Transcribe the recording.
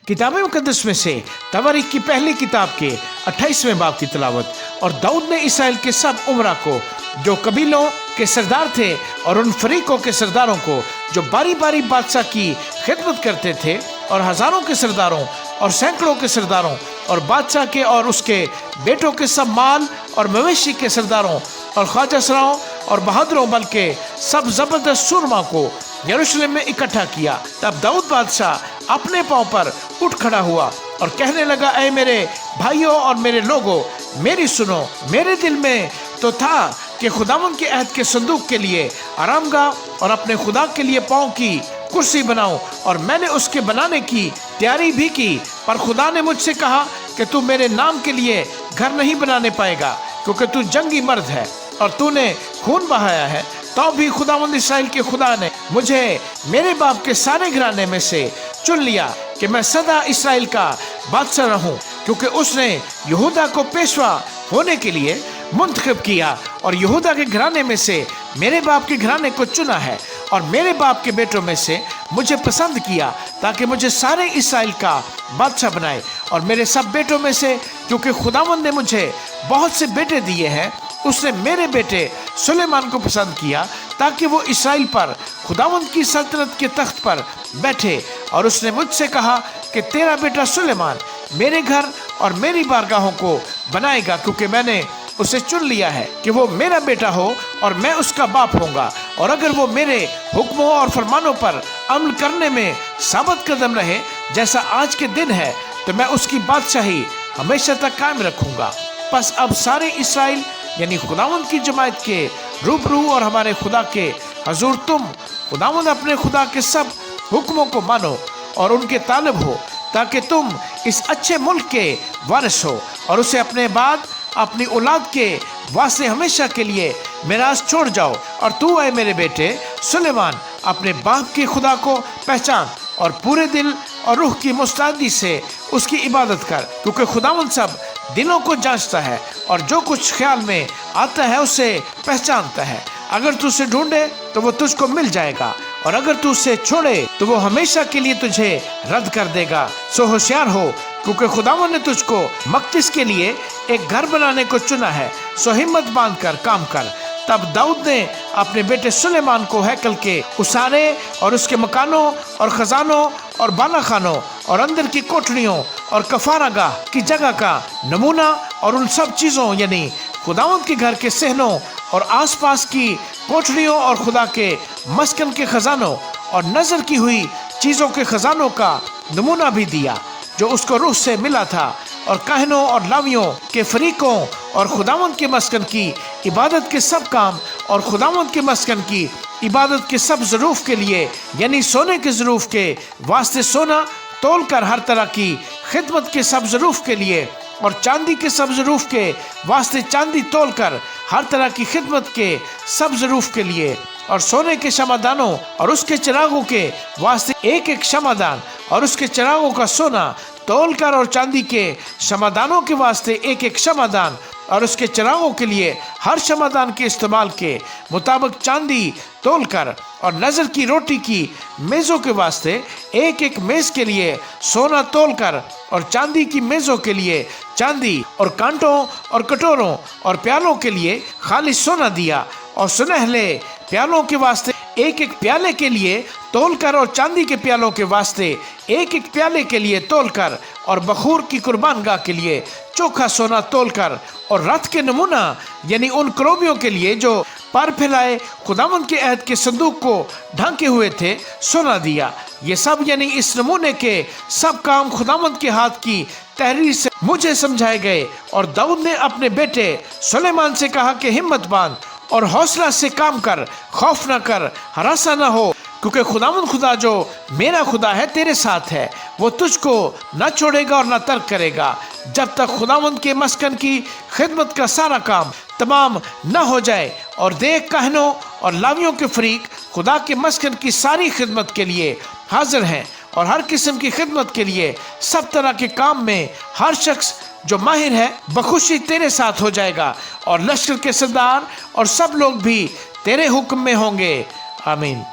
किताब मुकद्दस में से तवारीख की पहली किताब के 28वें बाब की तिलावत। और दाऊद ने इसराइल के सब उमरा को, जो कबीलों के सरदार थे, और उन फरीकों के सरदारों को जो बारी बारी बादशाह की खिदमत करते थे, और हजारों के सरदारों और सैकड़ों के सरदारों और बादशाह के और उसके बेटों के सब माल और मवेशी के सरदारों और ख्वाजा सराओं और बहादुरों बल्कि सब जबरदस्त सुरमा को यरूशलेम में इकट्ठा किया। तब दाऊद बादशाह अपने पांव पर उठ खड़ा हुआ और कहने लगा, ऐ मेरे भाइयों और मेरे लोगों, मेरी सुनो। मेरे दिल में तो था कि खुदावंद के अहद के संदूक के लिए आरामगाह और अपने खुदा के लिए पांव की कुर्सी बनाऊं, और मैंने उसके बनाने की तैयारी भी की। पर खुदा ने मुझसे कहा कि तू मेरे नाम के लिए घर नहीं बनाने पाएगा, क्योंकि तू जंगी मर्द है और तूने खून बहाया है। तो भी खुदावंद इस्राएल के खुदा ने मुझे मेरे बाप के सारे घराने में से चुन लिया कि मैं सदा इस्राएल का बादशाह रहूं, क्योंकि उसने यहूदा को पेशवा होने के लिए मुंतखब किया और यहूदा के घराने में से मेरे बाप के घराने को चुना है, और मेरे बाप के बेटों में से मुझे पसंद किया ताकि मुझे सारे इस्राएल का बादशाह बनाए। और मेरे सब बेटों में से, क्योंकि खुदावंद ने मुझे बहुत से बेटे दिए हैं, उसने मेरे बेटे सुलेमान को पसंद किया ताकि वो इस्राएल पर खुदावंद की सल्तनत के तख्त पर बैठे। और उसने मुझसे कहा कि तेरा बेटा सुलेमान मेरे घर और मेरी बारगाहों को बनाएगा, क्योंकि मैंने उसे चुन लिया है कि वो मेरा बेटा हो और मैं उसका बाप होऊंगा। और अगर वो मेरे हुक्मों और फरमानों पर अमल करने में साबित कदम रहे जैसा आज के दिन है, तो मैं उसकी बादशाही हमेशा तक कायम रखूंगा। बस अब सारे इस्राएल यानी खुदावंद की जमात के रूबरू और हमारे खुदा के हजूर तुम खुदावंद अपने खुदा के सब हुक्मों को मानो और उनके तालब हो, ताकि तुम इस अच्छे मुल्क के वारिस हो और उसे अपने बाद अपनी औलाद के वास्ते हमेशा के लिए मिरास छोड़ जाओ। और तू ऐ मेरे बेटे सुलेमान, अपने बाप के खुदा को पहचान और पूरे दिल और रूह की मुस्तैदी से उसकी इबादत कर, क्योंकि खुदावंद सब दिलों को जांचता है और जो कुछ ख्याल में आता है उसे पहचानता है। अगर तू उसे ढूंढे तो वो तुझको मिल जाएगा, और अगर तू उसे छोड़े तो वो हमेशा के लिए तुझे रद्द कर देगा। सो होशियार हो, क्योंकि खुदावंद ने तुझको मकदिस के लिए एक घर बनाने को चुना है। सो हिम्मत बांध कर काम कर। तब दाऊद ने अपने बेटे सुलेमान को हैकल के उसारे और उसके मकानों और खजानों और बालाखानों और अंदर की कोठरियों और कफारागाह की जगह का नमूना और उन सब चीज़ों यानी खुदावंद के घर के सहनों और आसपास की कोठरियों और खुदा के मस्कन के खजानों और नजर की हुई चीज़ों के खजानों का नमूना भी दिया जो उसको रूह से मिला था, और काहनों और लावियों के फरीकों और खुदावंद के मस्कन की इबादत के सब काम और खुदावंद के मस्कन की इबादत के सब ज़रूफ के लिए यानी सोने के ज़रूफ के वास्ते सोना तोल कर हर तरह की खिदमत के सब ज़रूफ के लिए, और चांदी के सब ज़रूफ के वास्ते चांदी तोल कर हर तरह की खिदमत के सब ज़रूफ के लिए, और सोने के शमादानों और उसके चिरागों के वास्ते एक एक शमादान और उसके चिरागों का सोना तोल कर, और चांदी के शमादानों के वास्ते एक एक शमादान और उसके चिरागों के लिए हर शमादान के इस्तेमाल के मुताबिक चांदी तोल कर, और नज़र की रोटी की मेज़ों के वास्ते एक एक मेज़ के लिए सोना तोल कर, और चांदी की मेज़ों के लिए चांदी, और कांटों और कटोरों और प्यालों के लिए खाली सोना दिया, और सुनहले प्यालों के वास्ते एक एक प्याले के लिए तोल कर, और चांदी के प्यालों के वास्ते एक एक प्याले के लिए तोल कर, और बखूर की कुर्बानगाह के लिए चोखा सोना तोल कर, और रथ के नमूना यानी उन करोबियों के लिए जो पर फैलाए खुदावंद के अहद के संदूक को ढांके हुए थे सोना दिया। ये सब यानी इस नमूने के सब काम खुदावंद के हाथ की तहरीर से मुझे समझाए गए। और दाऊद ने अपने बेटे सुलेमान से कहा कि हिम्मत बांध और हौसला से काम कर, खौफ न कर, हरासा न हो, क्योंकि खुदावंद खुदा जो मेरा खुदा है तेरे साथ है। वो तुझको न छोड़ेगा और न तर्क करेगा जब तक खुदावंद के मस्कन की खिदमत का सारा काम तमाम न हो जाए। और देख, कहनों और लावियों के फरीक खुदा के मस्कन की सारी खिदमत के लिए हाजिर हैं, और हर किस्म की खिदमत के लिए सब तरह के काम में हर शख्स जो माहिर है बखुशी तेरे साथ हो जाएगा, और लश्कर के सरदार और सब लोग भी तेरे हुक्म में होंगे। आमीन।